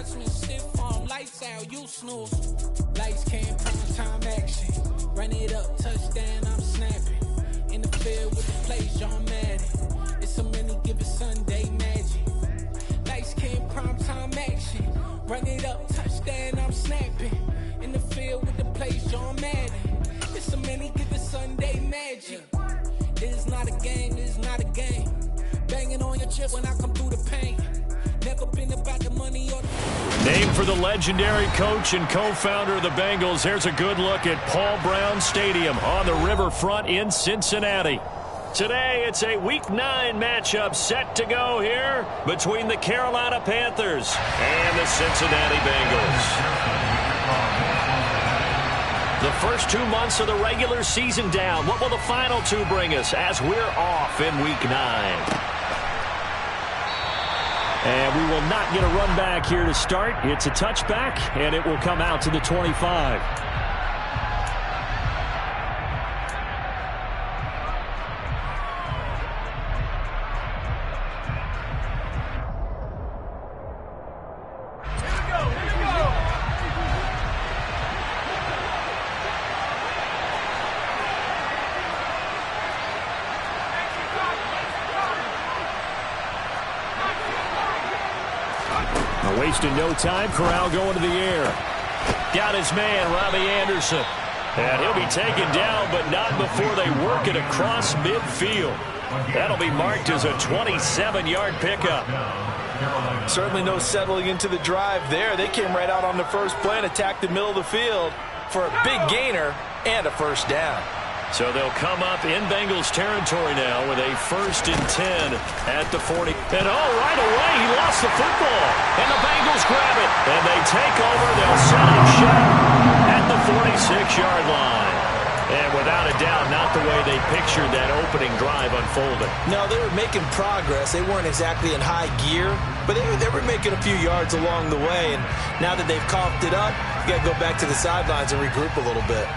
watchmen stiff on lights out, you snooze. Lights came, prime time action. Run it up, touchdown, I'm snapping. In the field with the plays, John Madden. It's so many, give it Sunday magic. Lights came, prime time action. Run it up, touchdown, I'm snapping. In the field with the plays, John Madden. It's so many, give it Sunday magic. It is not a game, it is not a game. Banging on your chest when I come through the pain. Never been about the money or the... Named for the legendary coach and co-founder of the Bengals, here's a good look at Paul Brown Stadium on the riverfront in Cincinnati. Today, it's a Week 9 matchup set to go here between the Carolina Panthers and the Cincinnati Bengals. The first 2 months of the regular season down. What will the final 2 bring us as we're off in Week 9? And we will not get a run back here to start. It's a touchback, and it will come out to the 25. Wasting no time. Corral going to the air. Got his man, Robbie Anderson. And he'll be taken down, but not before they work it across midfield. That'll be marked as a 27-yard pickup. Certainly no settling into the drive there. They came right out on the first play and attacked the middle of the field for a big gainer and a first down. So they'll come up in Bengals territory now with a 1st and 10 at the 40. And right away he lost the football. And the Bengals grab it. And they take over. They'll set up shop at the 46-yard line. And without a doubt, not the way they pictured that opening drive unfolding. No, they were making progress. They weren't exactly in high gear, but they were making a few yards along the way. And now that they've coughed it up, you got to go back to the sidelines and regroup a little bit.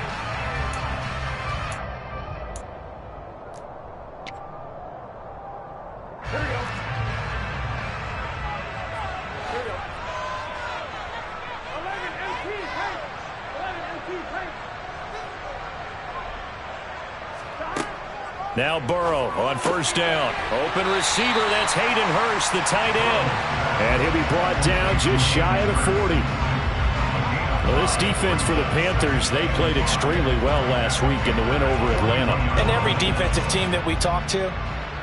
Now Burrow on first down. Open receiver, that's Hayden Hurst, the tight end. And he'll be brought down just shy of the 40. Well, this defense for the Panthers, they played extremely well last week in the win over Atlanta. And every defensive team that we talk to,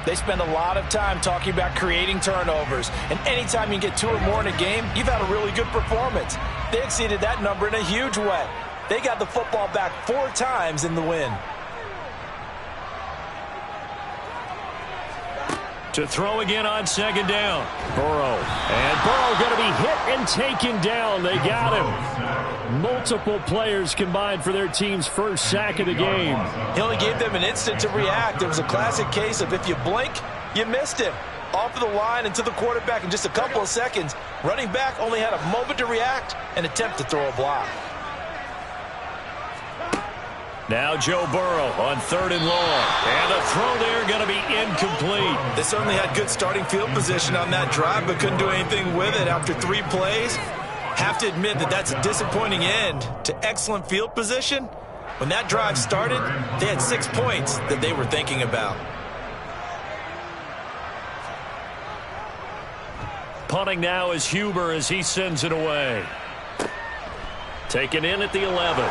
they spend a lot of time talking about creating turnovers. And anytime you get 2 or more in a game, you've had a really good performance. They exceeded that number in a huge way. They got the football back 4 times in the win. To throw again on second down. Burrow. And Burrow going to be hit and taken down. They got him. Multiple players combined for their team's first sack of the game. He only gave them an instant to react. It was a classic case of if you blink, you missed him. Off of the line and to the quarterback in just a couple of seconds. Running back only had a moment to react and attempt to throw a block. Now Joe Burrow on 3rd and long. And the throw there going to be incomplete. They certainly had good starting field position on that drive, but couldn't do anything with it after 3 plays. Have to admit that that's a disappointing end to excellent field position. When that drive started, they had 6 points that they were thinking about. Punting now is Huber as he sends it away. Taken in at the 11.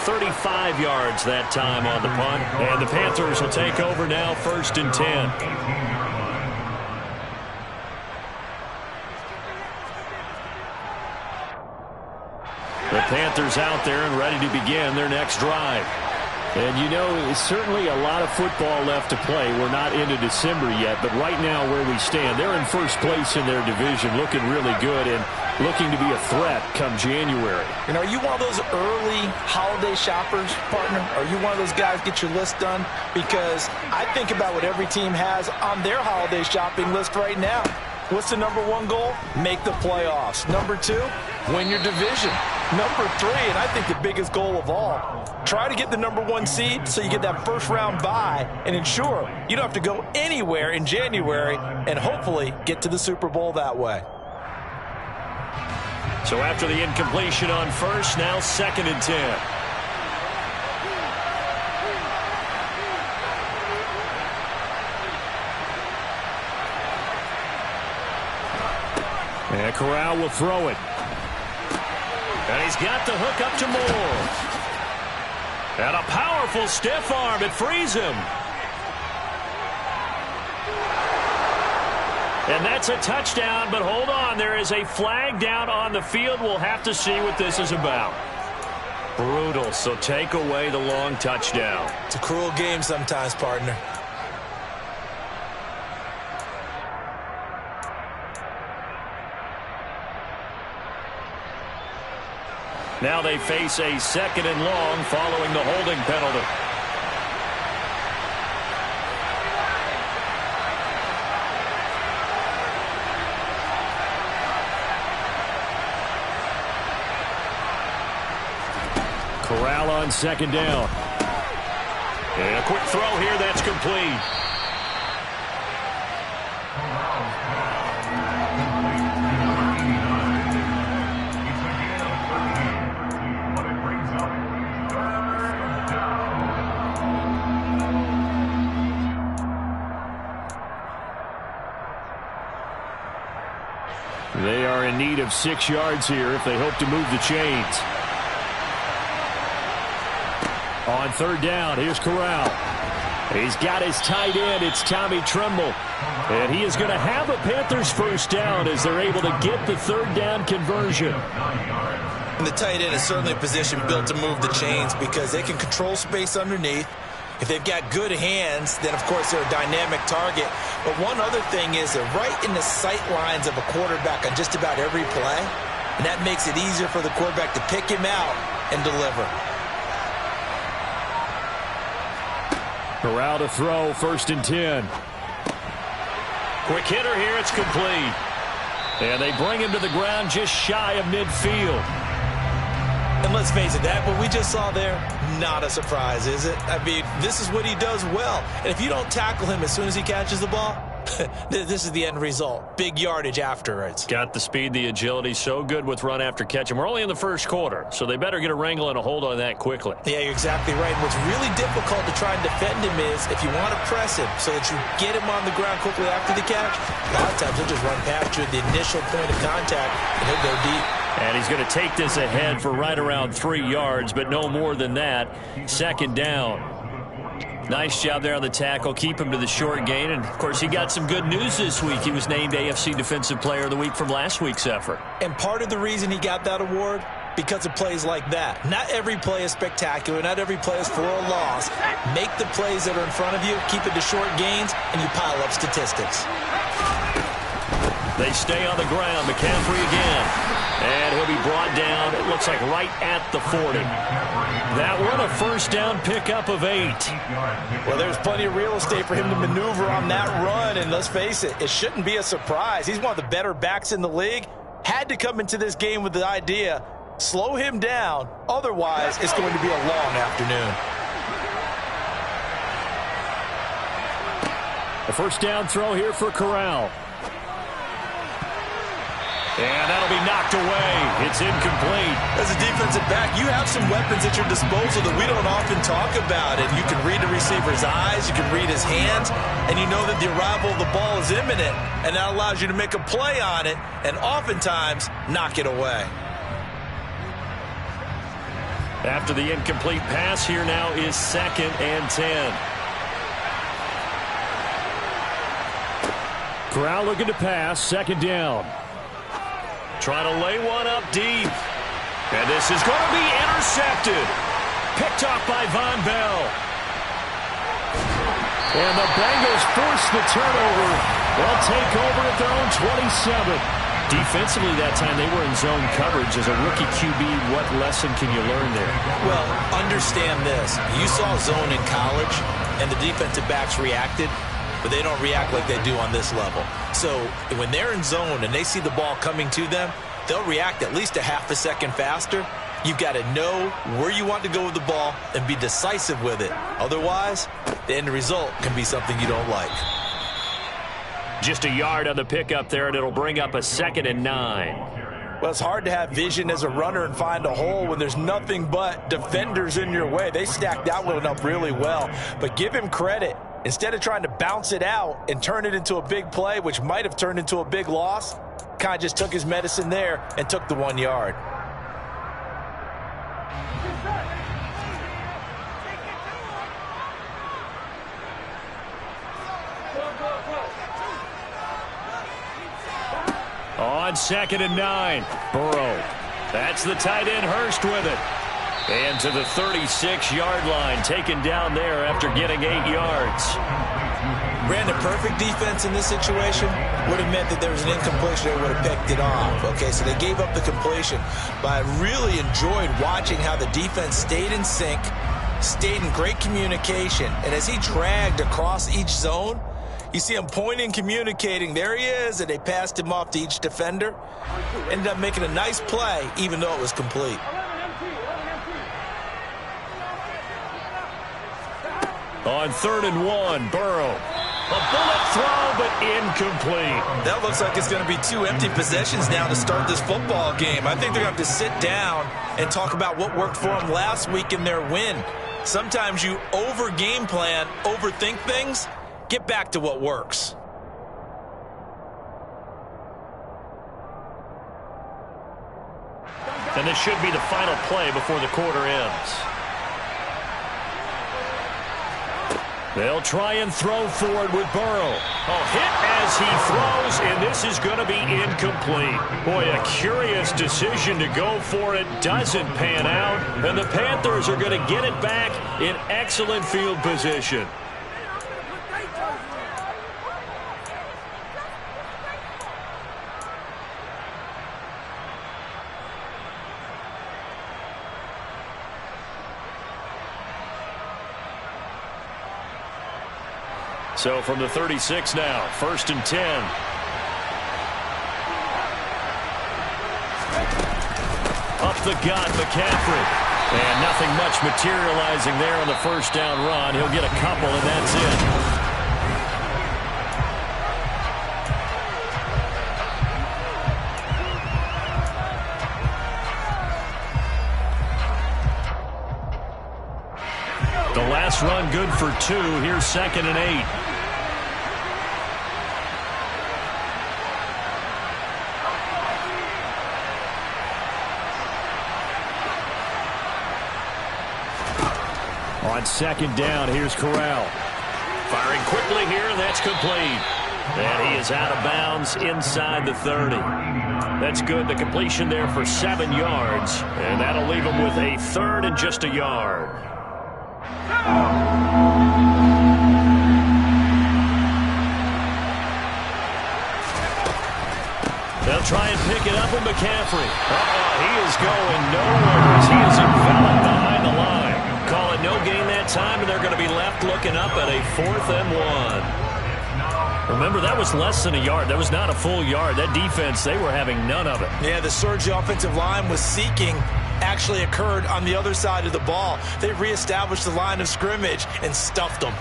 35 yards that time on the punt. And the Panthers will take over now 1st and 10. The Panthers out there and ready to begin their next drive. And you know, it's certainly a lot of football left to play. We're not into December yet, but right now where we stand, they're in first place in their division, looking really good and looking to be a threat come January. And are you one of those early holiday shoppers, partner? Are you one of those guys get your list done? Because I think about what every team has on their holiday shopping list right now. What's the #1 goal? Make the playoffs. #2, win your division. #3, and I think the biggest goal of all, try to get the #1 seed so you get that first-round bye and ensure you don't have to go anywhere in January and hopefully get to the Super Bowl that way. So after the incompletion on first, now 2nd and 10. And Corral will throw it. And he's got the hook up to Moore. And a powerful stiff arm. It frees him. And that's a touchdown, but hold on. There is a flag down on the field. We'll have to see what this is about. Brutal, so take away the long touchdown. It's a cruel game sometimes, partner. Now they face a 2nd and long following the holding penalty. Corral on 2nd down. And a quick throw here, that's complete. They are in need of 6 yards here if they hope to move the chains. On 3rd down, here's Corral. He's got his tight end. It's Tommy Tremble. And he is going to have a Panthers 1st down as they're able to get the 3rd down conversion. And the tight end is certainly a position built to move the chains because they can control space underneath. If they've got good hands, then, of course, they're a dynamic target. But one other thing is they're right in the sight lines of a quarterback on just about every play. And that makes it easier for the quarterback to pick him out and deliver. Corral to throw, 1st and 10. Quick hitter here, it's complete. And they bring him to the ground just shy of midfield. And let's face it, that what we just saw there, not a surprise, is it? I mean, this is what he does well. And if you don't tackle him as soon as he catches the ball, this is the end result. Big yardage afterwards. Got the speed, the agility, so good with run after catch. And we're only in the 1st quarter, so they better get a wrangle and a hold on that quickly. Yeah, you're exactly right. And what's really difficult to try and defend him is if you want to press him so that you get him on the ground quickly after the catch, a lot of times he'll just run past you at the initial point of contact, and he'll go deep. And he's going to take this ahead for right around 3 yards, but no more than that. 2nd down. Nice job there on the tackle. Keep him to the short gain. And, of course, he got some good news this week. He was named AFC Defensive Player of the Week from last week's effort. And part of the reason he got that award, because of plays like that. Not every play is spectacular. Not every play is for a loss. Make the plays that are in front of you, keep it to short gains, and you pile up statistics. They stay on the ground. McCaffrey again. And he'll be brought down, it looks like right at the 40. That one, a 1st down pickup of 8. Well, there's plenty of real estate for him to maneuver on that run. And let's face it, it shouldn't be a surprise. He's one of the better backs in the league. Had to come into this game with the idea, slow him down. Otherwise, it's going to be a long afternoon. A 1st down throw here for Corral. And that'll be knocked away. It's incomplete. As a defensive back, you have some weapons at your disposal that we don't often talk about. And you can read the receiver's eyes, you can read his hands, and you know that the arrival of the ball is imminent. And that allows you to make a play on it and oftentimes knock it away. After the incomplete pass, here now is 2nd and 10. Corral looking to pass, 2nd down. Trying to lay one up deep. And this is going to be intercepted. Picked off by Von Bell. And the Bengals force the turnover. They'll take over at their own 27. Defensively that time, they were in zone coverage. As a rookie QB, what lesson can you learn there? Well, understand this. You saw zone in college, and the defensive backs reacted. But they don't react like they do on this level. So when they're in zone and they see the ball coming to them, they'll react at least a half a second faster. You've got to know where you want to go with the ball and be decisive with it. Otherwise, the end result can be something you don't like. Just a yard on the pickup there, and it'll bring up a 2nd and 9. Well, it's hard to have vision as a runner and find a hole when there's nothing but defenders in your way. They stacked that one up really well. But give him credit. Instead of trying to bounce it out and turn it into a big play, which might have turned into a big loss, kind of just took his medicine there and took the 1 yard. On 2nd and 9, Burrow. That's the tight end, Hurst, with it. And to the 36-yard line, taken down there after getting 8 yards. Brandon, perfect defense in this situation would have meant that there was an incompletion. They would have picked it off. Okay, so they gave up the completion. But I really enjoyed watching how the defense stayed in sync, stayed in great communication. And as he dragged across each zone, you see him pointing, communicating. There he is, and they passed him off to each defender. Ended up making a nice play, even though it was complete. On 3rd and 1, Burrow. A bullet throw, but incomplete. That looks like it's going to be 2 empty possessions now to start this football game. I think they're going to have to sit down and talk about what worked for them last week in their win. Sometimes you over-game plan, overthink things. Get back to what works. And this should be the final play before the quarter ends. They'll try and throw forward with Burrow. A hit as he throws, and this is going to be incomplete. Boy, a curious decision to go for it. Doesn't pan out, and the Panthers are going to get it back in excellent field position. So from the 36 now, 1st and 10. Up the gut, McCaffrey. And nothing much materializing there on the 1st down run. He'll get a couple, and that's it. The last run good for 2. Here's 2nd and 8. On 2nd down, here's Corral. Firing quickly here, and that's complete. And he is out of bounds inside the 30. That's good. The completion there for 7 yards. And that'll leave him with a 3rd and just a yard. They'll try and pick it up with McCaffrey. He is going nowhere as he is enveloped behind the line. Call it no gain that time, and they're going to be left looking up at a 4th and 1. Remember, that was less than a yard. That was not a full yard. That defense, they were having none of it. Yeah, the surge the offensive line was seeking actually occurred on the other side of the ball. They reestablished the line of scrimmage and stuffed them.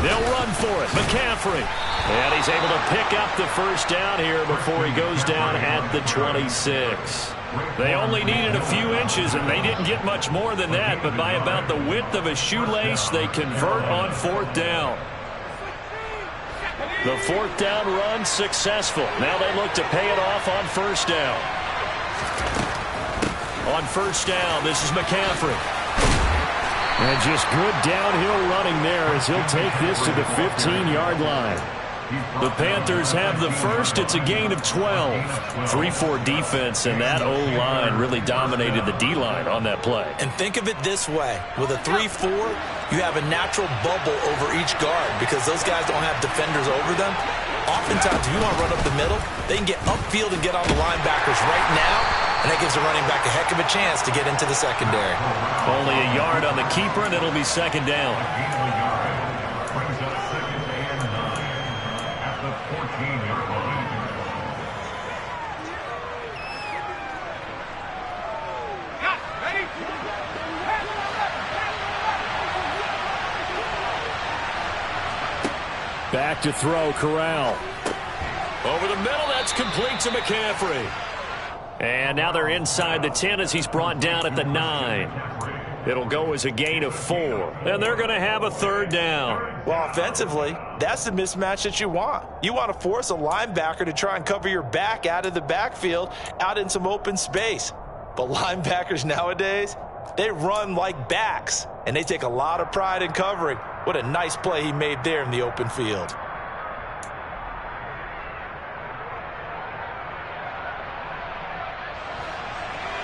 They'll run for it. McCaffrey. And he's able to pick up the 1st down here before he goes down at the 26. They only needed a few inches, and they didn't get much more than that. But by about the width of a shoelace, they convert on 4th down. The 4th down run successful. Now they look to pay it off on 1st down. On 1st down, this is McCaffrey. And just good downhill running there as he'll take this to the 15-yard line. The Panthers have the 1st. It's a gain of 12. 3-4 defense, and that O-line really dominated the D-line on that play. And think of it this way. With a 3-4, you have a natural bubble over each guard because those guys don't have defenders over them. Oftentimes, if you want to run up the middle, they can get upfield and get on the linebackers right now, and that gives the running back a heck of a chance to get into the secondary. Only a yard on the keeper, and it'll be 2nd down. Back to throw, Corral. Over the middle, that's complete to McCaffrey. And now they're inside the 10 as he's brought down at the 9. It'll go as a gain of 4. And they're going to have a third down. Well, offensively, that's the mismatch that you want. You want to force a linebacker to try and cover your back out of the backfield, out in some open space. But linebackers nowadays, they run like backs, and they take a lot of pride in covering. What a nice play he made there in the open field.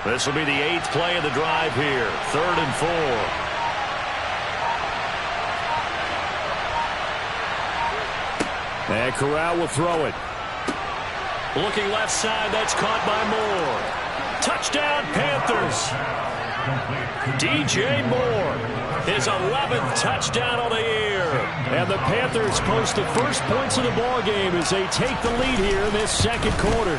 This will be the 8th play of the drive here. 3rd and 4. And Corral will throw it. Looking left side, that's caught by Moore. Touchdown, Panthers. DJ Moore, his 11th touchdown on the year. And the Panthers post the first points of the ball game as they take the lead here in this second quarter.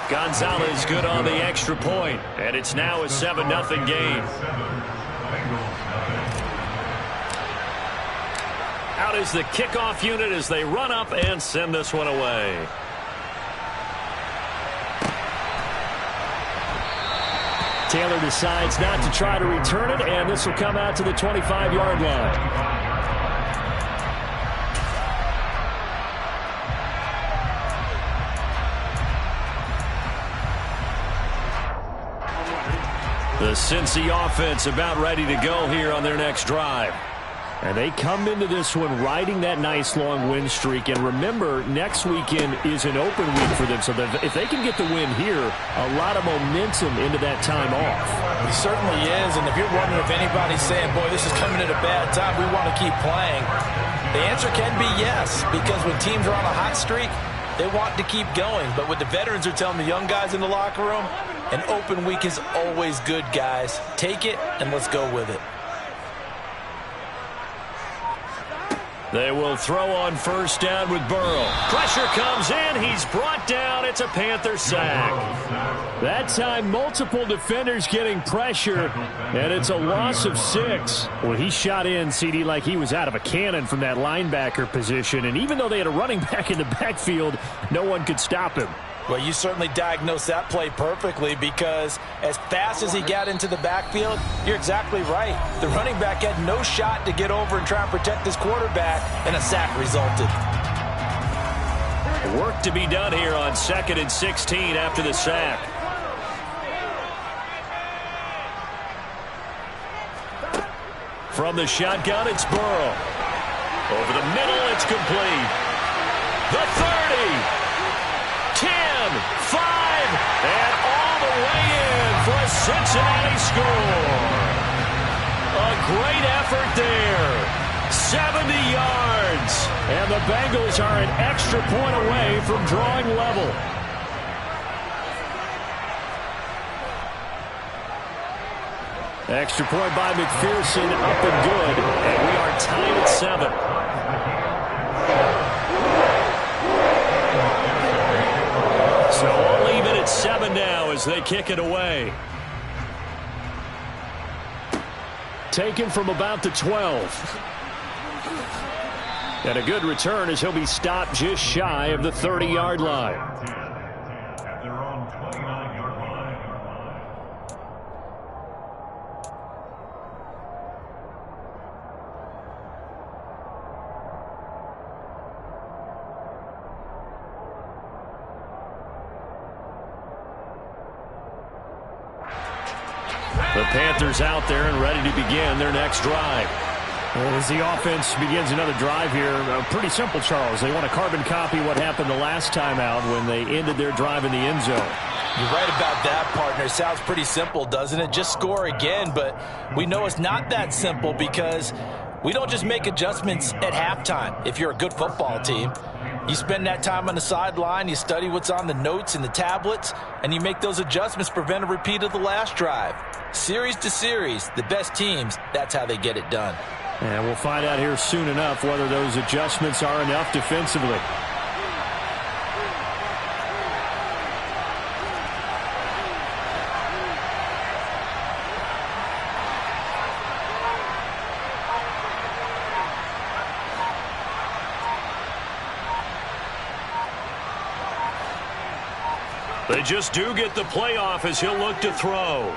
Gonzalez good on the extra point, and it's now a 7-0 game. Out is the kickoff unit as they run up and send this one away. Taylor decides not to try to return it, and this will come out to the 25-yard line. The Cincy offense about ready to go here on their next drive. And they come into this one riding that nice long win streak. And remember, next weekend is an open week for them. So that if they can get the win here, a lot of momentum into that time off. It certainly is. And if you're wondering if anybody's saying, boy, this is coming at a bad time, we want to keep playing, the answer can be yes. Because when teams are on a hot streak, they want to keep going. But what the veterans are telling the young guys in the locker room, an open week is always good, guys. Take it, and let's go with it. They will throw on first down with Burrow. Pressure comes in. He's brought down. It's a Panther sack. That time, multiple defenders getting pressure, and it's a loss of 6. Well, he shot in, CD, like he was out of a cannon from that linebacker position. And even though they had a running back in the backfield, no one could stop him. Well, you certainly diagnosed that play perfectly because as fast as he got into the backfield, you're exactly right. The running back had no shot to get over and try and protect his quarterback, and a sack resulted. Work to be done here on 2nd and 16 after the sack. From the shotgun, it's Burrow. Over the middle, it's complete. The 30. 10, 5, and all the way in for a Cincinnati score. A great effort there. 70 yards. And the Bengals are an extra point away from drawing level. Extra point by McPherson, up and good. And we are tied at 7. So we'll leave it at 7 now as they kick it away. Taken from about the 12. And a good return as he'll be stopped just shy of the 30-yard line. The Panthers out there and ready to begin their next drive. As the offense begins another drive here, pretty simple, Charles. They want to carbon copy what happened the last time out when they ended their drive in the end zone. You're right about that, partner. Sounds pretty simple, doesn't it? Just score again, but we know it's not that simple because we don't just make adjustments at halftime if you're a good football team. You spend that time on the sideline, you study what's on the notes and the tablets, and you make those adjustments to prevent a repeat of the last drive. Series to series, the best teams, that's how they get it done. And we'll find out here soon enough whether those adjustments are enough defensively. They just do get the playoff as he'll look to throw.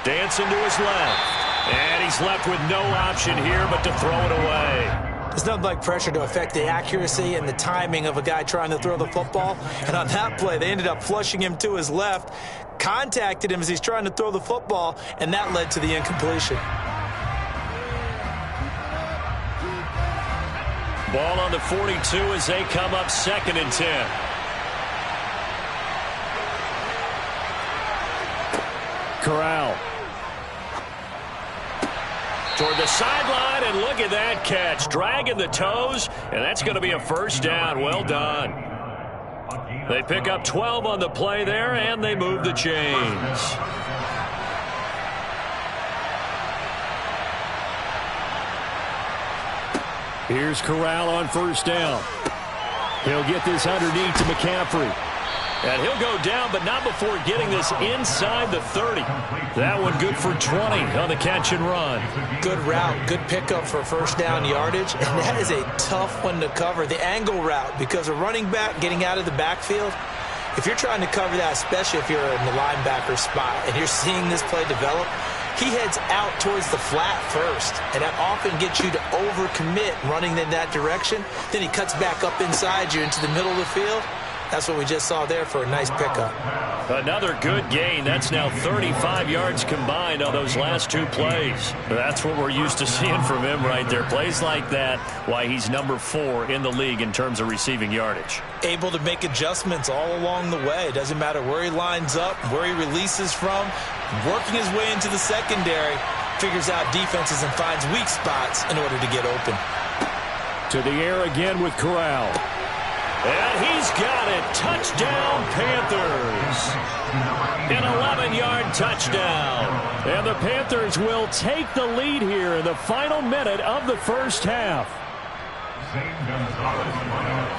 Dancing to his left. And he's left with no option here but to throw it away. There's nothing like pressure to affect the accuracy and the timing of a guy trying to throw the football. And on that play, they ended up flushing him to his left, contacted him as he's trying to throw the football, and that led to the incompletion. Ball on the 42 as they come up 2nd and 10. Corral. Toward the sideline, and look at that catch. Dragging the toes, and that's going to be a first down. Well done. They pick up 12 on the play there, and they move the chains. Here's Corral on first down. He'll get this underneath to McCaffrey. And he'll go down, but not before getting this inside the 30. That one good for 20 on the catch and run. Good route, good pickup for first down yardage, and that is a tough one to cover. The angle route, because a running back getting out of the backfield, if you're trying to cover that, especially if you're in the linebacker spot and you're seeing this play develop, he heads out towards the flat first, and that often gets you to overcommit running in that direction. Then he cuts back up inside you into the middle of the field. That's what we just saw there for a nice pickup. Another good gain. That's now 35 yards combined on those last 2 plays. That's what we're used to seeing from him right there. Plays like that, why he's number 4 in the league in terms of receiving yardage. Able to make adjustments all along the way. Doesn't matter where he lines up, where he releases from. Working his way into the secondary, figures out defenses and finds weak spots in order to get open. To the air again with Corral. And he's got it. Touchdown, Panthers. An 11-yard touchdown. And the Panthers will take the lead here in the final minute of the first half.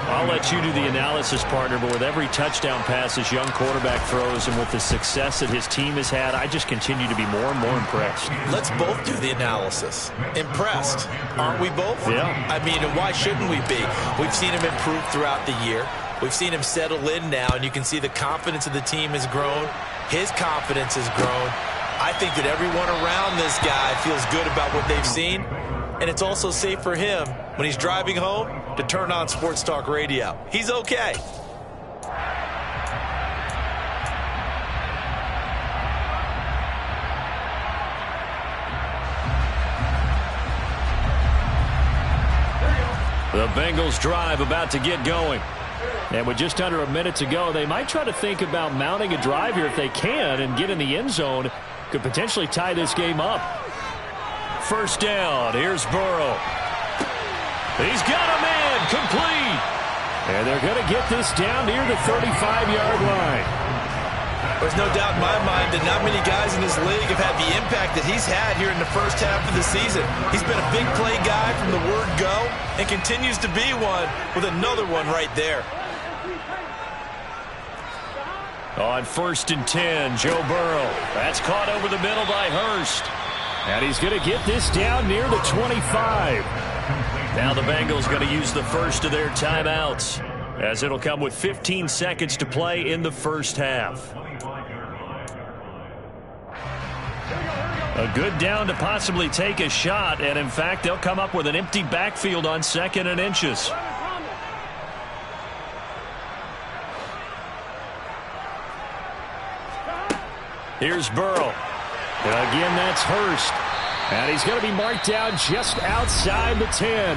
I'll let you do the analysis, partner, but with every touchdown pass this young quarterback throws and with the success that his team has had, I just continue to be more and more impressed. Let's both do the analysis. Impressed, aren't we both? Yeah. I mean, and why shouldn't we be? We've seen him improve throughout the year. We've seen him settle in now, and you can see the confidence of the team has grown. His confidence has grown. I think that everyone around this guy feels good about what they've seen. And it's also safe for him when he's driving home to turn on Sports Talk Radio. He's okay. The Bengals drive about to get going. And with just under a minute to go, they might try to think about mounting a drive here if they can and get in the end zone. Could potentially tie this game up. First down. Here's Burrow. He's got a man. Complete. And they're going to get this down near the 35-yard line. There's no doubt in my mind that not many guys in this league have had the impact that he's had here in the first half of the season. He's been a big play guy from the word go and continues to be one with another one right there. On 1st and 10, Joe Burrow. That's caught over the middle by Hurst. And he's going to get this down near the 25. Now the Bengals going to use the first of their timeouts, as it'll come with 15 seconds to play in the first half. A good down to possibly take a shot, and in fact, they'll come up with an empty backfield on 2nd and inches. Here's Burrow. And again, that's Hurst. And he's going to be marked down just outside the 10.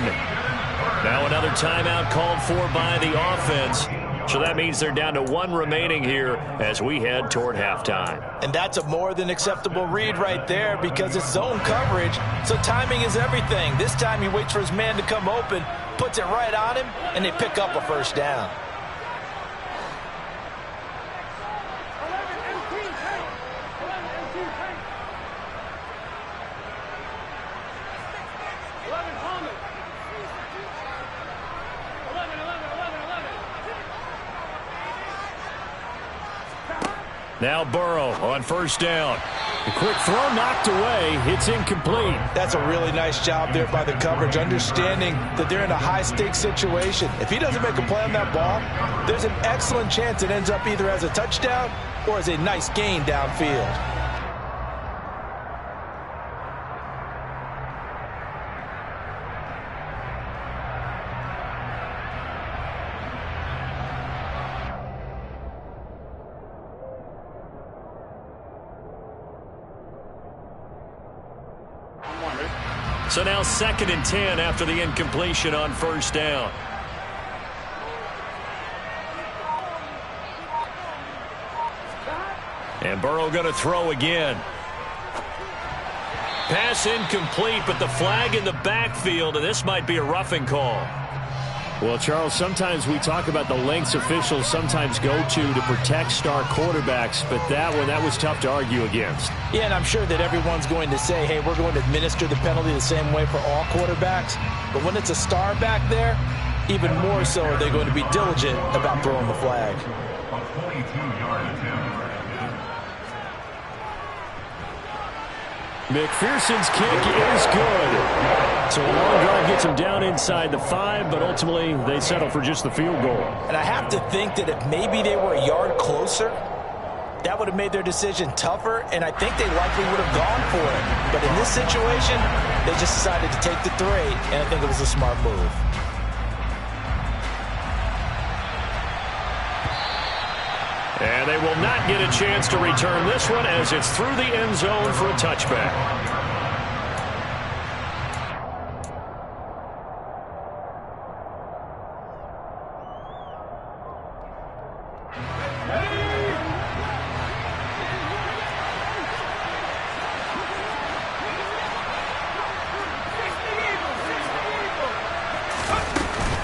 Now another timeout called for by the offense. So that means they're down to 1 remaining here as we head toward halftime. And that's a more than acceptable read right there because it's zone coverage, so timing is everything. This time he waits for his man to come open, puts it right on him, and they pick up a first down. Now Burrow on first down. A quick throw knocked away. It's incomplete. That's a really nice job there by the coverage, understanding that they're in a high-stakes situation. If he doesn't make a play on that ball, there's an excellent chance it ends up either as a touchdown or as a nice gain downfield. So now 2nd and 10 after the incompletion on first down. And Burrow going to throw again. Pass incomplete, but the flag in the backfield, and this might be a roughing call. Well, Charles, sometimes we talk about the lengths officials sometimes go to protect star quarterbacks, but that was tough to argue against. Yeah, and I'm sure that everyone's going to say, hey, we're going to administer the penalty the same way for all quarterbacks. But when it's a star back there, even more so are they going to be diligent about throwing the flag. McPherson's kick is good. So a long drive gets him down inside the 5, but ultimately they settle for just the field goal. And I have to think that if maybe they were a yard closer, that would have made their decision tougher, and I think they likely would have gone for it. But in this situation, they just decided to take the 3, and I think it was a smart move. And they will not get a chance to return this one as it's through the end zone for a touchback.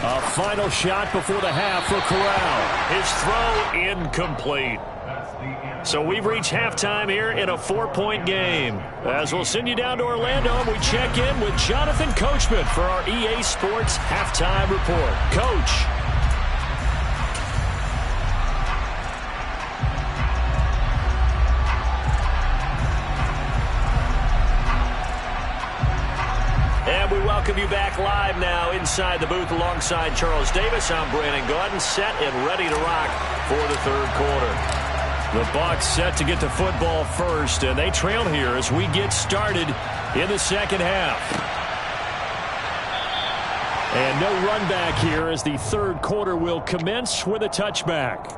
A final shot before the half for Corral. His throw incomplete. So we've reached halftime here in a 4-point game. As we'll send you down to Orlando, and we check in with Jonathan Coachman for our EA Sports Halftime Report. Coach. And we welcome you back live now inside the booth alongside Charles Davis. I'm Brandon Gaudin, set and ready to rock for the third quarter. The Bucs set to get the football first, and they trail here as we get started in the second half. And no run back here as the third quarter will commence with a touchback.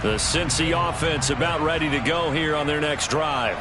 The Cincy offense about ready to go here on their next drive.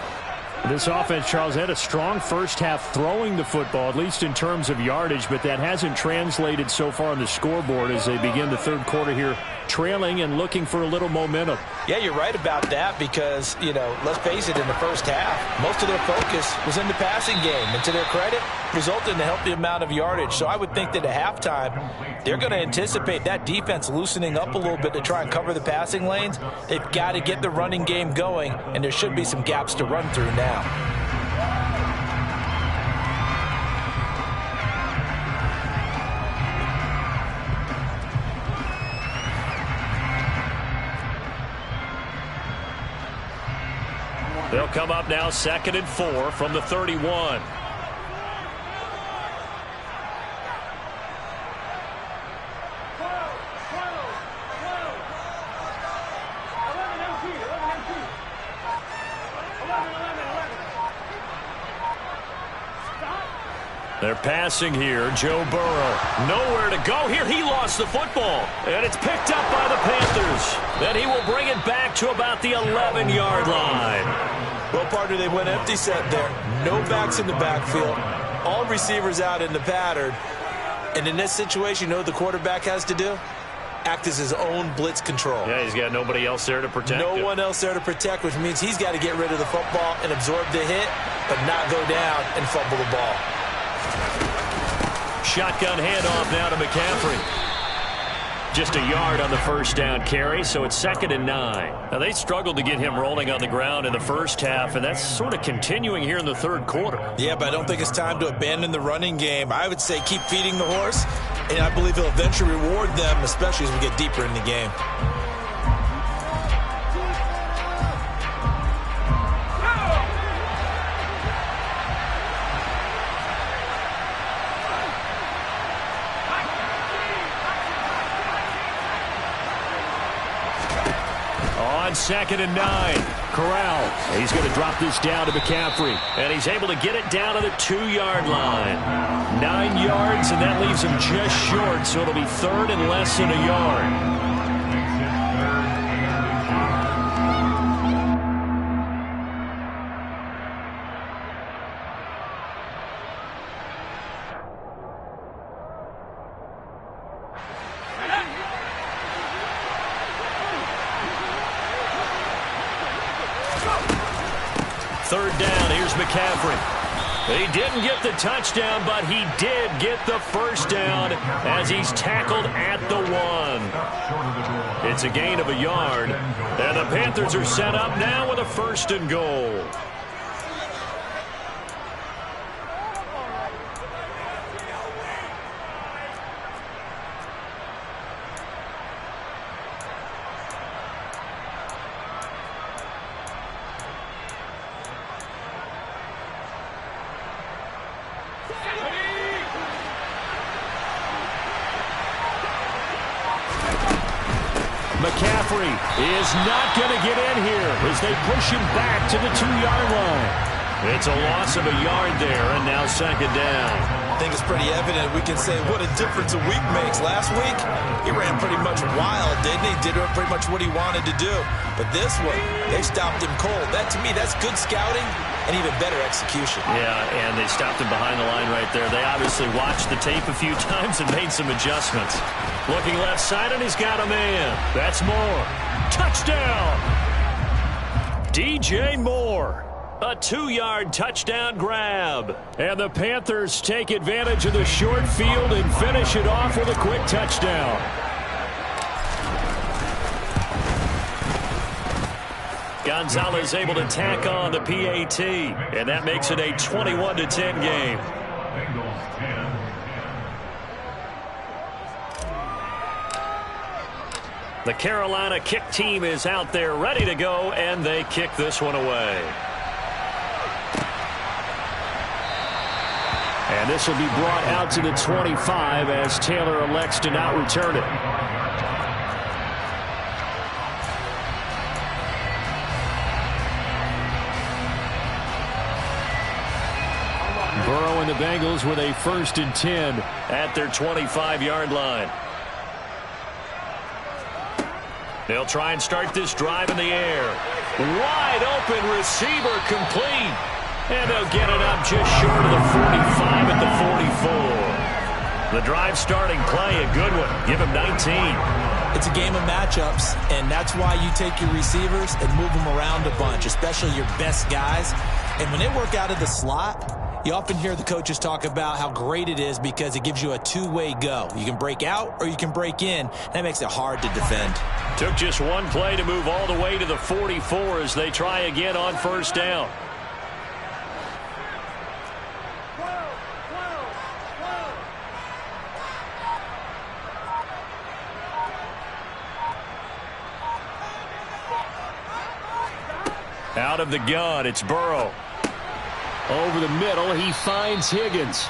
This offense, Charles, had a strong first half throwing the football, at least in terms of yardage, but that hasn't translated so far on the scoreboard as they begin the third quarter here trailing and looking for a little momentum. Yeah, you're right about that because, let's face it, in the first half, most of their focus was in the passing game. And to their credit, resulted in a healthy amount of yardage. So I would think that at halftime, they're going to anticipate that defense loosening up a little bit to try and cover the passing lanes. They've got to get the running game going, and there should be some gaps to run through now. They'll come up now 2nd and 4 from the 31. They're passing here. Joe Burrow. Nowhere to go here. He lost the football. And it's picked up by the Panthers. Then he will bring it back to about the 11-yard line. Well, partner, they went empty set there. No backs in the backfield. All receivers out in the pattern. And in this situation, you know what the quarterback has to do? Act as his own blitz control. Yeah, he's got nobody else there to protect him. No one else there to protect, which means he's got to get rid of the football and absorb the hit, but not go down and fumble the ball. Shotgun handoff now to McCaffrey. Just a yard on the first down carry, so it's 2nd and 9. Now, they struggled to get him rolling on the ground in the first half, and that's sort of continuing here in the third quarter. Yeah, but I don't think it's time to abandon the running game. I would say keep feeding the horse, and I believe he'll eventually reward them, especially as we get deeper in the game. On 2nd and 9, Corral. He's going to drop this down to McCaffrey. And he's able to get it down to the 2-yard line. 9 yards, and that leaves him just short, so it'll be 3rd and less than a yard. Third down, here's McCaffrey. He didn't get the touchdown, but he did get the first down as he's tackled at the 1. It's a gain of a yard, and the Panthers are set up now with a 1st and goal. McCaffrey is not going to get in here as they push him back to the 2-yard line. It's a loss of a yard there, and now 2nd down. I think it's pretty evident. We can say what a difference a week makes. Last week, he ran pretty much wild, didn't he? Did pretty much what he wanted to do. But this one, they stopped him cold. That, to me, that's good scouting and even better execution. Yeah, and they stopped him behind the line right there. They obviously watched the tape a few times and made some adjustments. Looking left side, and he's got a man. That's Moore. Touchdown! DJ Moore. A 2-yard touchdown grab. And the Panthers take advantage of the short field and finish it off with a quick touchdown. Gonzalez able to tack on the PAT, and that makes it a 21-10 game. The Carolina kick team is out there ready to go, and they kick this one away. And this will be brought out to the 25 as Taylor elects to not return it. Burrow and the Bengals with a 1st and 10 at their 25-yard line. They'll try and start this drive in the air. Wide open receiver complete. And they'll get it up just short of the 45 at the 44. The drive starting play, a good one. Give him 19. It's a game of matchups, and that's why you take your receivers and move them around a bunch, especially your best guys. And when they work out of the slot, you often hear the coaches talk about how great it is because it gives you a two-way go. You can break out or you can break in. That makes it hard to defend. Took just one play to move all the way to the 44 as they try again on 1st down. Out of the gun, it's Burrow. Over the middle, he finds Higgins.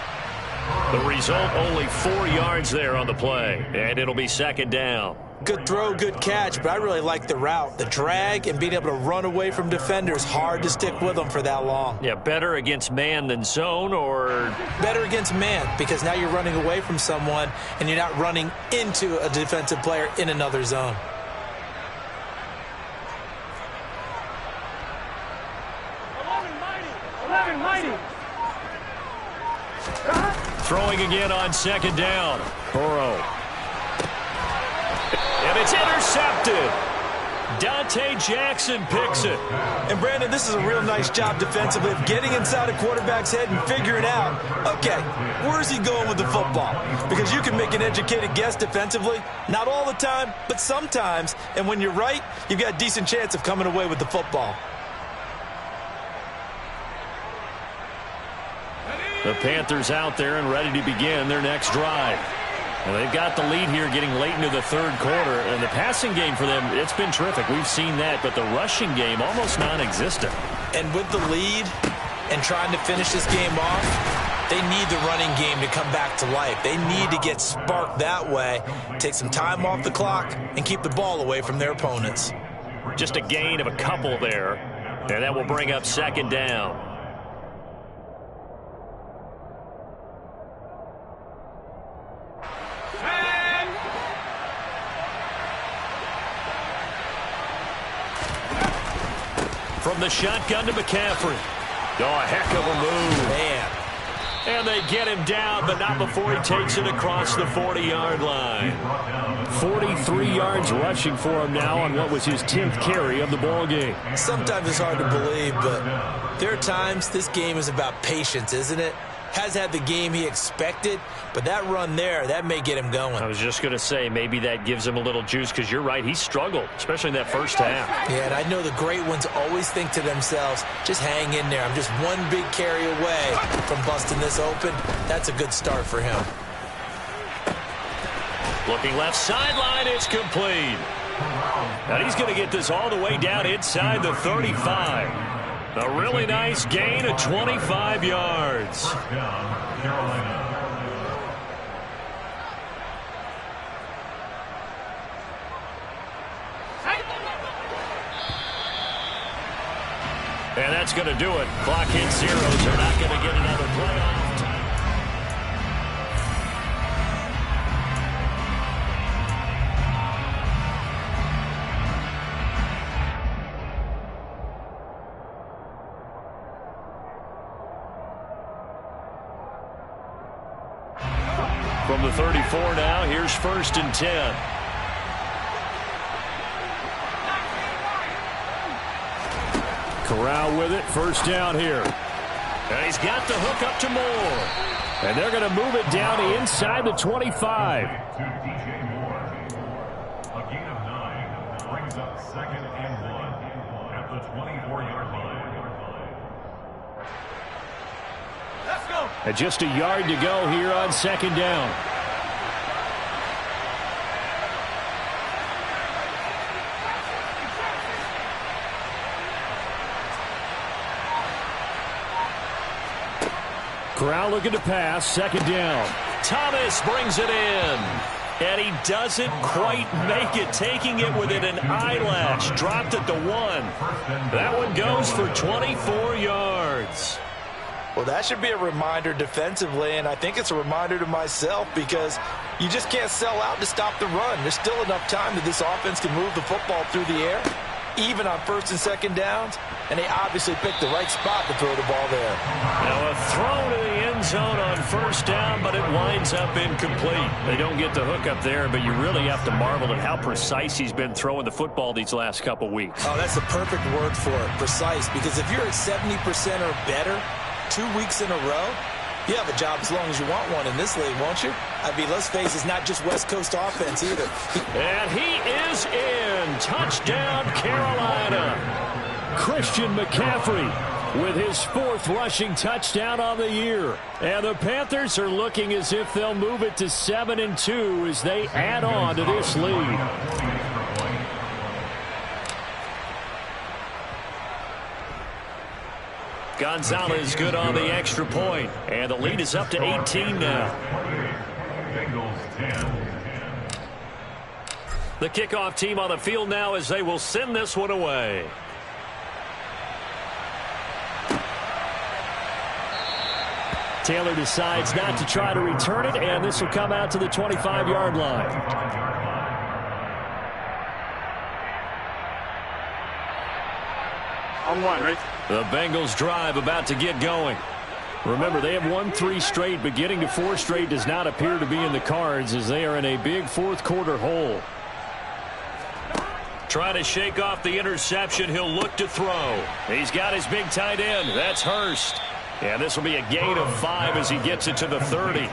The result, only 4 yards there on the play, and it'll be 2nd down. Good throw, good catch, but I really like the route. The drag and being able to run away from defenders, hard to stick with them for that long. Yeah, better against man than zone, or? Better against man, because now you're running away from someone, and you're not running into a defensive player in another zone. Throwing again on 2nd down. Burrow. And it's intercepted. Dante Jackson picks it. And, Brandon, this is a real nice job defensively of getting inside a quarterback's head and figuring out, okay, where's he going with the football? Because you can make an educated guess defensively. Not all the time, but sometimes. And when you're right, you've got a decent chance of coming away with the football. The Panthers out there and ready to begin their next drive. And they've got the lead here getting late into the third quarter. And the passing game for them, it's been terrific. We've seen that. But the rushing game, almost non-existent. And with the lead and trying to finish this game off, they need the running game to come back to life. They need to get sparked that way, take some time off the clock, and keep the ball away from their opponents. Just a gain of a couple there. And that will bring up second down. From the shotgun to McCaffrey. Oh, a heck of a move. Man. And they get him down, but not before he takes it across the 40-yard line. 43 yards rushing for him now on what was his 10th carry of the ball game. Sometimes it's hard to believe, but there are times this game is about patience, isn't it? Has had the game he expected, but that run there, that may get him going. I was just going to say, maybe that gives him a little juice, because you're right, he struggled, especially in that first half. Yeah, and I know the great ones always think to themselves, just hang in there. I'm just one big carry away from busting this open. That's a good start for him. Looking left sideline, it's complete. And he's going to get this all the way down inside the 35. A really nice gain of 25 yards. And that's going to do it. Clock hits zeros. They're not going to get another playoff. From the 34 now, here's 1st and 10. Corral with it, first down here. And he's got the hook up to Moore. And they're going to move it down inside the 25. To DJ Moore. A gain of 9 brings up 2nd and 1 at the 24-yard line. Let's go. And just a yard to go here on 2nd down. Corral looking to pass, 2nd down. Thomas brings it in. And he doesn't quite make it, taking it within an eyelash. Dropped at the 1. That one goes for 24 yards. Well, that should be a reminder defensively, and I think it's a reminder to myself, because you just can't sell out to stop the run. There's still enough time that this offense can move the football through the air, even on 1st and 2nd downs, and they obviously picked the right spot to throw the ball there. Now a throw to the end zone on 1st down, but it winds up incomplete. They don't get the hook up there, but you really have to marvel at how precise he's been throwing the football these last couple weeks. Oh, that's the perfect word for it, precise, because if you're at 70% or better 2 weeks in a row, you have a job as long as you want one in this league, won't you? I mean, let's face it, it's not just West Coast offense either. And he is in. Touchdown, Carolina. Christian McCaffrey with his 4th rushing touchdown on the year. And the Panthers are looking as if they'll move it to 7-2 as they add on to this lead. Gonzalez good on the extra point, and the lead is up to 18 now. The kickoff team on the field now as they will send this one away. Taylor decides not to try to return it, and this will come out to the 25-yard line. On 1, right? The Bengals drive about to get going. Remember, they have won 3 straight, but getting to 4 straight does not appear to be in the cards as they are in a big 4th quarter hole. Trying to shake off the interception. He'll look to throw. He's got his big tight end. That's Hurst. And this will be a gain of 5 as he gets it to the 30.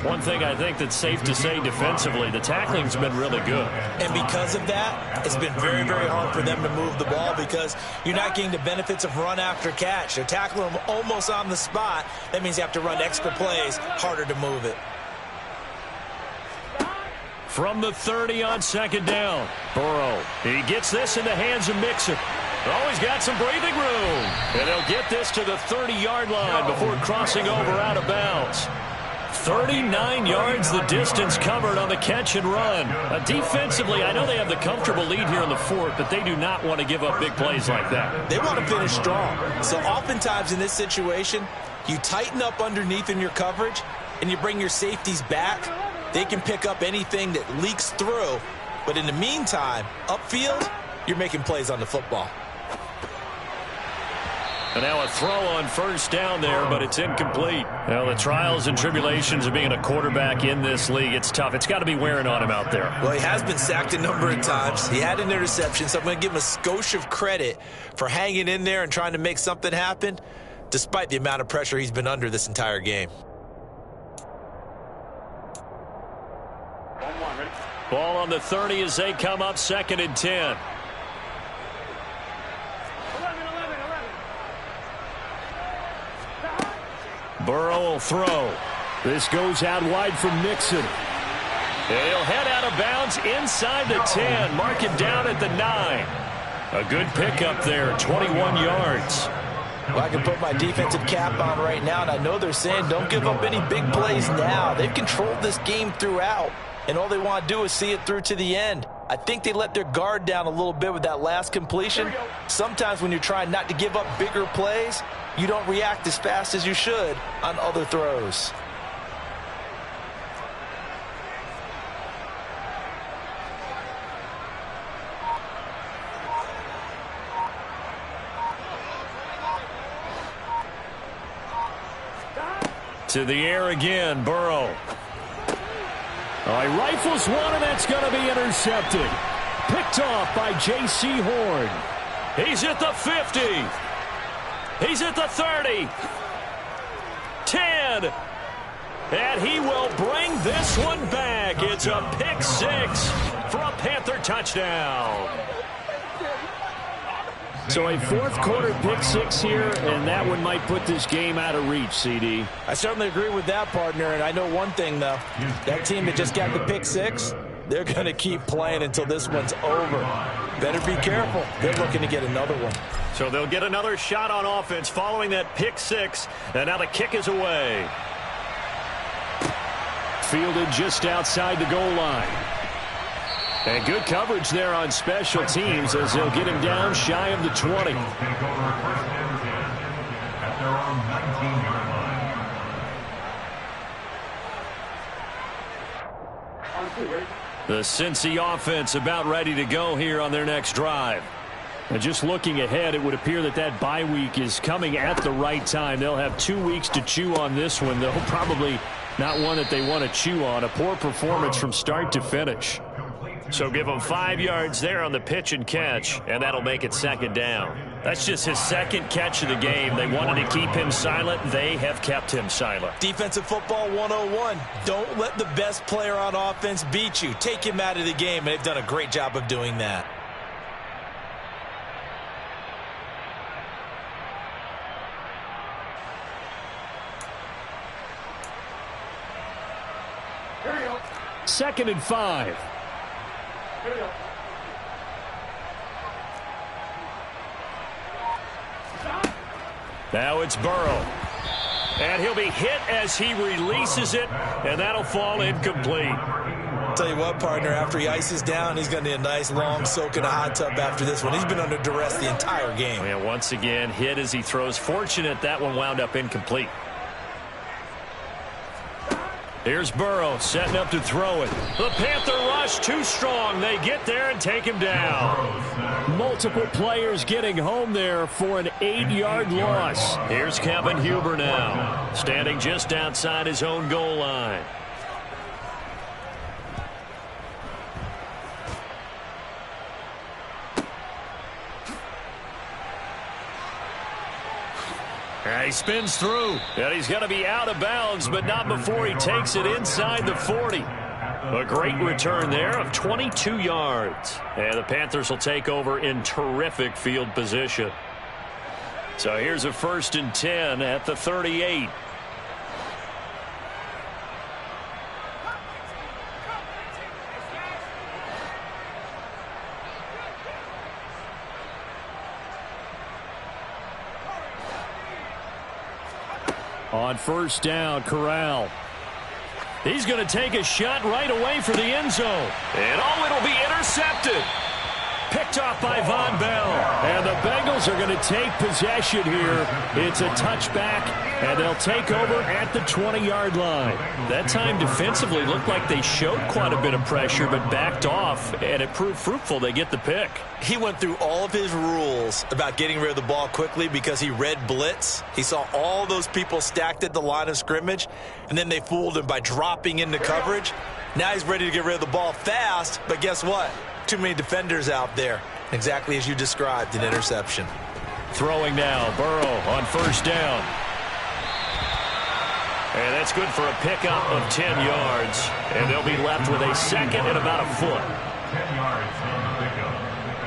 One thing I think that's safe to say defensively, the tackling's been really good. And because of that, it's been very, very hard for them to move the ball because you're not getting the benefits of run after catch. They're tackling them almost on the spot. That means you have to run extra plays, harder to move it. From the 30 on second down, Burrow. He gets this in the hands of Mixon. Oh, he's got some breathing room. And he'll get this to the 30-yard line before crossing over out of bounds. 39 yards the distance covered on the catch and run. Defensively, I know they have the comfortable lead here in the fourth, but they do not want to give up big plays like that. They want to finish strong. So oftentimes in this situation, you tighten up underneath in your coverage, and you bring your safeties back. They can pick up anything that leaks through. But in the meantime, upfield, you're making plays on the football. And now a throw on first down there, but it's incomplete. Well, the trials and tribulations of being a quarterback in this league, it's tough. It's got to be wearing on him out there. Well, he has been sacked a number of times. He had an interception, so I'm going to give him a skosh of credit for hanging in there and trying to make something happen, despite the amount of pressure he's been under this entire game. Ball on the 30 as they come up 2nd and 10. Burrow will throw. This goes out wide from Mixon. And he'll head out of bounds inside the 10. Mark him down at the 9. A good pickup there, 21 yards. Well, I can put my defensive cap on right now, and I know they're saying don't give up any big plays now. They've controlled this game throughout, and all they want to do is see it through to the end. I think they let their guard down a little bit with that last completion. Sometimes when you're trying not to give up bigger plays, you don't react as fast as you should on other throws. To the air again, Burrow. Oh, he rifles one, and that's going to be intercepted. Picked off by J.C. Horn. He's at the 50. He's at the 30. 10. And he will bring this one back. It's a pick 6 for a Panther touchdown. So a fourth-quarter pick 6 here, and that one might put this game out of reach, CD. I certainly agree with that, partner, and I know one thing, though. That team that just got the pick 6, they're going to keep playing until this one's over. Better be careful. They're looking to get another one. So they'll get another shot on offense following that pick 6, and now the kick is away. Fielded just outside the goal line. And good coverage there on special teams as they'll get him down shy of the 20. The Cincy offense about ready to go here on their next drive. And just looking ahead, it would appear that that bye week is coming at the right time. They'll have 2 weeks to chew on this one, though probably not one that they want to chew on. A poor performance from start to finish. So give him 5 yards there on the pitch and catch, and that'll make it 2nd down. That's just his 2nd catch of the game. They wanted to keep him silent. They have kept him silent. Defensive football 101. Don't let the best player on offense beat you. Take him out of the game, and they've done a great job of doing that. Second and 5. Now it's Burrow. And he'll be hit as he releases it, and that'll fall incomplete. Tell you what, partner, after he ices down, he's going to need a nice long soak in a hot tub after this one. He's been under duress the entire game. And once again, hit as he throws. Fortunate that one wound up incomplete. Here's Burrow setting up to throw it. The Panther rush too strong. They get there and take him down. Multiple players getting home there for an 8-yard loss. Here's Kevin Huber now, standing just outside his own goal line. He spins through, and he's going to be out of bounds, but not before he takes it inside the 40. A great return there of 22 yards. And the Panthers will take over in terrific field position. So here's a 1st and 10 at the 38. On 1st down, Corral. He's going to take a shot right away for the end zone. And it'll be intercepted. Picked off by Von Bell. And the Bengals are going to take possession here. It's a touchback, and they'll take over at the 20-yard line. That time defensively looked like they showed quite a bit of pressure, but backed off, and it proved fruitful. They get the pick. He went through all of his rules about getting rid of the ball quickly because he read blitz. He saw all those people stacked at the line of scrimmage, and then they fooled him by dropping into coverage. Now he's ready to get rid of the ball fast, but guess what? Too many defenders out there. Exactly as you described, an interception. Throwing now, Burrow on 1st down. And that's good for a pickup of 10 yards. And they'll be left with a 2nd and about a foot. 10 yards on the pickup.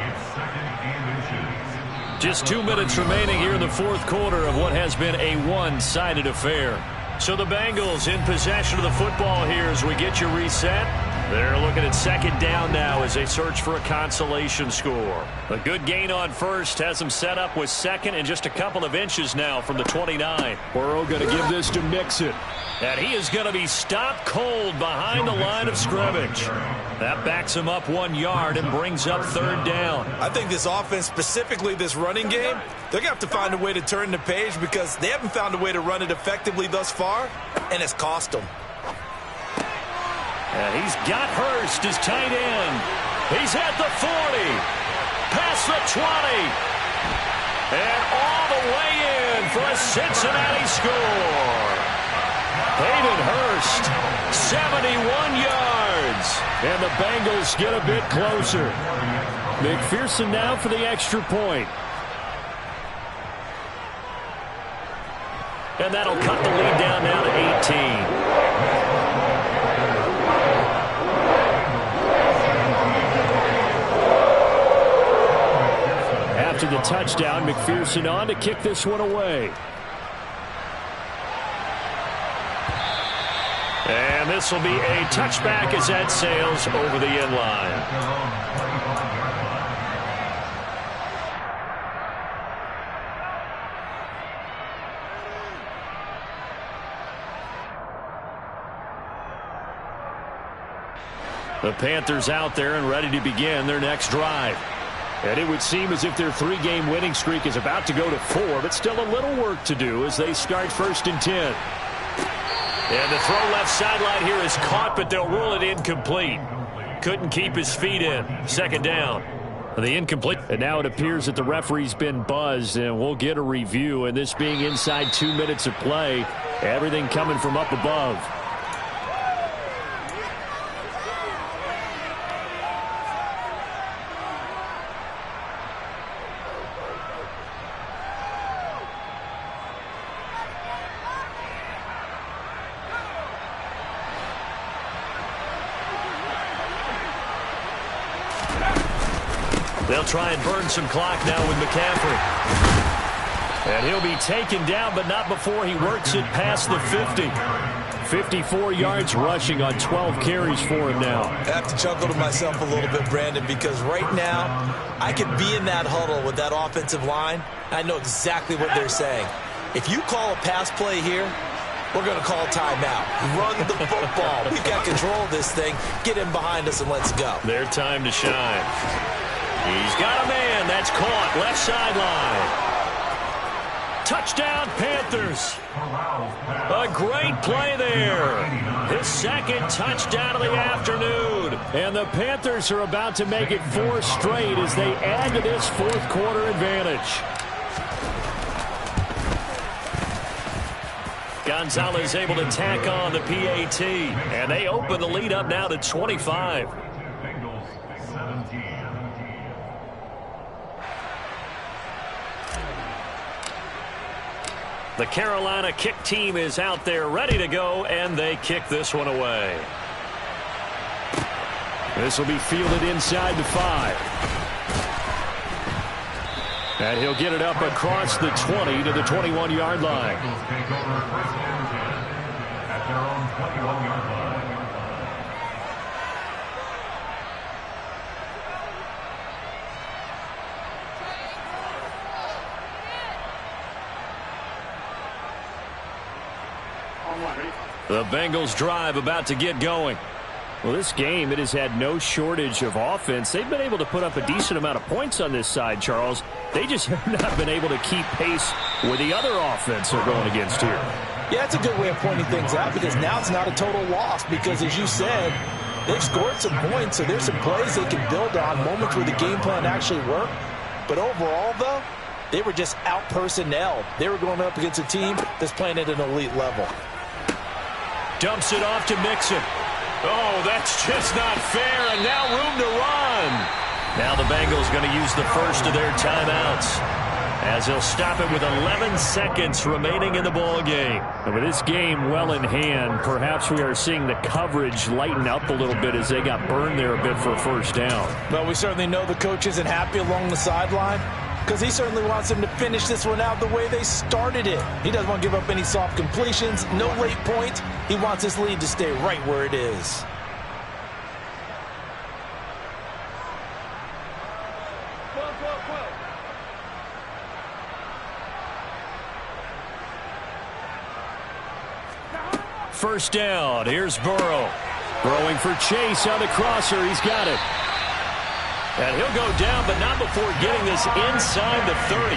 It's 2nd and inches. Just 2 minutes remaining here in the 4th quarter of what has been a one-sided affair. So the Bengals in possession of the football here as we get you reset. They're looking at 2nd down now as they search for a consolation score. A good gain on 1st has them set up with 2nd and just a couple of inches now from the 29. Burrow going to give this to Mixon. And he is going to be stopped cold behind the line of scrimmage. That backs him up 1 yard and brings up 3rd down. I think this offense, specifically this running game, they're going to have to find a way to turn the page because they haven't found a way to run it effectively thus far, and it's cost them. And he's got Hurst as tight end. He's at the 40. Past the 20. And all the way in for a Cincinnati score. Hayden Hurst, 71 yards. And the Bengals get a bit closer. McPherson now for the extra point. And that'll cut the lead down now to 18. After the touchdown, McPherson on to kick this one away. And this will be a touchback as that sails over the end line. The Panthers out there and ready to begin their next drive. And it would seem as if their 3-game winning streak is about to go to 4, but still a little work to do as they start 1st and 10. And the throw left sideline here is caught, but they'll rule it incomplete. Couldn't keep his feet in. 2nd down. The incomplete. And now it appears that the referee's been buzzed, and we'll get a review. And this being inside 2 minutes of play, everything coming from up above. They'll try and burn some clock now with McCaffrey. And he'll be taken down, but not before he works it past the 50. 54 yards rushing on 12 carries for him now. I have to chuckle to myself a little bit, Brandon, because right now I could be in that huddle with that offensive line. I know exactly what they're saying. If you call a pass play here, we're going to call timeout. Run the football. We've got control of this thing. Get in behind us and let's go. Their time to shine. He's got a man. That's caught. Left sideline. Touchdown, Panthers. A great play there. His 2nd touchdown of the afternoon. And the Panthers are about to make it 4 straight as they add to this 4th quarter advantage. Gonzalez able to tack on the PAT. And they open the lead up now to 25. Bengals 17. The Carolina kick team is out there ready to go, and they kick this one away. This will be fielded inside the 5. And he'll get it up across the 20 to the 21-yard line. Take over first and 10 at their own 21-yard line. The Bengals drive about to get going. Well, this game, it has had no shortage of offense. They've been able to put up a decent amount of points on this side, Charles. They just have not been able to keep pace with the other offense they're going against here. Yeah, it's a good way of pointing things out because now it's not a total loss because, as you said, they've scored some points, so there's some plays they can build on, moments where the game plan actually worked. But overall, though, they were just out-personnelled. They were going up against a team that's playing at an elite level. Dumps it off to Mixon. Oh, that's just not fair, and now room to run. Now the Bengals going to use the first of their timeouts as they'll stop it with 11 seconds remaining in the ball game. And with this game well in hand, perhaps we are seeing the coverage lighten up a little bit as they got burned there a bit for a first down. Well, we certainly know the coach isn't happy along the sideline because he certainly wants them to finish this one out the way they started it. He doesn't want to give up any soft completions, no late points. He wants his lead to stay right where it is. First down. Here's Burrow. Throwing for Chase on the crosser. He's got it. And he'll go down, but not before getting this inside the 30.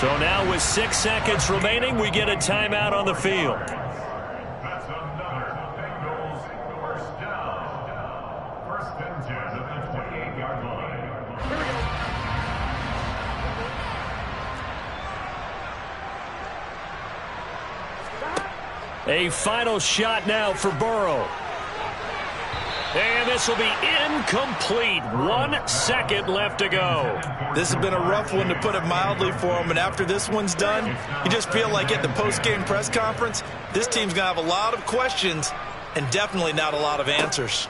So now with 6 seconds remaining, we get a timeout on the field. That's another Bengals first down. First and 10 at the 28-yard line. Here we go. A final shot now for Burrow. And this will be incomplete. 1 second left to go. This has been a rough one, to put it mildly, for him. And after this one's done, you just feel like at the post-game press conference, this team's going to have a lot of questions and definitely not a lot of answers.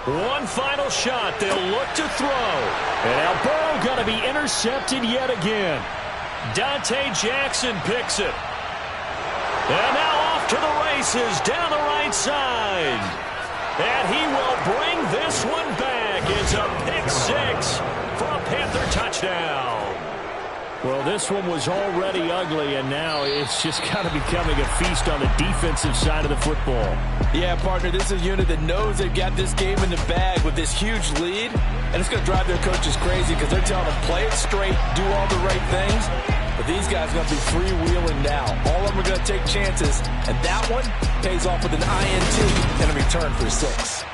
One final shot. They'll look to throw. And now Burrow going to be intercepted yet again. Dante Jackson picks it. And now off to the races down the right side. And he will bring this one back. It's a pick 6 for a Panther touchdown. Well, this one was already ugly, and now it's just kind of becoming a feast on the defensive side of the football. Yeah, partner, this is a unit that knows they've got this game in the bag with this huge lead, and it's going to drive their coaches crazy because they're telling them play it straight, do all the right things. But these guys are going to be freewheeling now. All of them are going to take chances, and that one pays off with an INT and a return for 6.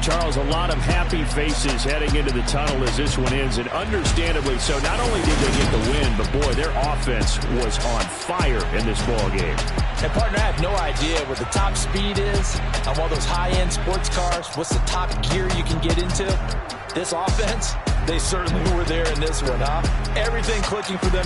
Charles, a lot of happy faces heading into the tunnel as this one ends, and understandably so. Not only did they get the win, but boy, their offense was on fire in this ball game. And partner, I have no idea what the top speed is on one of those high-end sports cars. What's the top gear you can get into? This offense, they certainly were there in this one, huh? Everything clicking for them.